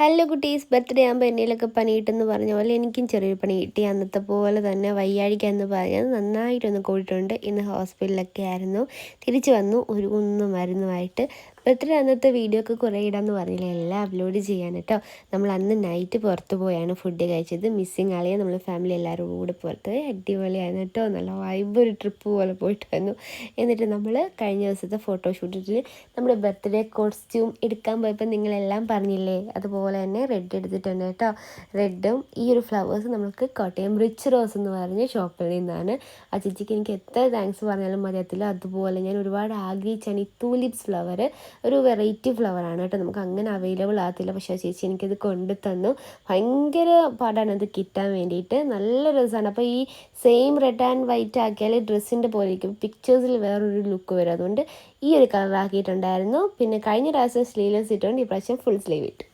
Hello കുട്ടീസ്, birthday ആകുമ്പോൾ എന്നേലൊക്കെ പണി കിട്ടുമെന്ന് പറഞ്ഞ പോലെ എനിക്കും ചെറിയൊരു പണി കിട്ടി. അന്നത്തെ പോലെ തന്നെ വയ്യാഴികയെന്ന് പറഞ്ഞത് നന്നായിട്ടൊന്ന് കൂടിയിട്ടുണ്ട്. ഇന്ന് ഹോസ്പിറ്റലിലൊക്കെ ആയിരുന്നു. തിരിച്ചു വന്നു ഒരു മരുന്നുമായിട്ട്. ബർത്ത്ഡേ അന്നത്തെ വീഡിയോ ഒക്കെ കുറേ ഇടാമെന്ന് പറഞ്ഞില്ല, എല്ലാം അപ്ലോഡ് ചെയ്യാൻ കേട്ടോ. നമ്മൾ അന്ന് നൈറ്റ് പുറത്ത് പോയാണ് ഫുഡ് കഴിച്ചത്. മിസ്സിങ് ആളിയെ നമ്മൾ ഫാമിലി എല്ലാവരും കൂടെ പുറത്ത് പോയി. അടിപൊളിയായിരുന്നു കേട്ടോ. നല്ല വൈബ് ഒരു ട്രിപ്പ് പോലെ പോയിട്ട് വന്നു. എന്നിട്ട് നമ്മൾ കഴിഞ്ഞ ദിവസത്തെ ഫോട്ടോഷൂട്ടിൽ നമ്മുടെ ബർത്ത്ഡേ കോസ്റ്റ്യൂം എടുക്കാൻ പോയപ്പോൾ നിങ്ങളെല്ലാം പറഞ്ഞില്ലേ, അതുപോലെ തന്നെ റെഡ് എടുത്തിട്ടുണ്ട് കേട്ടോ. റെഡും ഈ ഒരു ഫ്ലവേഴ്സ് നമുക്ക് കോട്ടയം റിച്ച് റോസ് എന്ന് പറഞ്ഞ ഷോപ്പിൽ നിന്നാണ്. ആ ചേച്ചിക്ക് എനിക്ക് എത്ര താങ്ക്സ് പറഞ്ഞാലും മതിയത്തില്ല. അതുപോലെ ഞാൻ ഒരുപാട് ആഗ്രഹിച്ചാണ് ഈ ടൂലിപ്സ് ഫ്ലവർ, ഒരു വെറൈറ്റി ഫ്ലവറാണ് കേട്ടോ. നമുക്ക് അങ്ങനെ അവൈലബിൾ ആകത്തില്ല, പക്ഷേ ആ ചേച്ചി എനിക്കത് കൊണ്ടു തന്നു. ഭയങ്കര പാടാണ് അത് കിട്ടാൻ വേണ്ടിയിട്ട്. നല്ല രസമാണ്. അപ്പോൾ ഈ സെയിം റെഡ് ആൻഡ് വൈറ്റ് ആക്കിയാൽ ഡ്രസ്സിൻ്റെ പോലെ ഇരിക്കും, പിക്ചേഴ്സിൽ വേറൊരു ലുക്ക് വരും. അതുകൊണ്ട് ഈ ഒരു കളർ ആക്കിയിട്ടുണ്ടായിരുന്നു. പിന്നെ കഴിഞ്ഞ പ്രാവശ്യം സ്ലീവ്ലെസ് ഇട്ടുകൊണ്ട് ഈ പ്രാവശ്യം ഫുൾ സ്ലീവ് ഇട്ടു.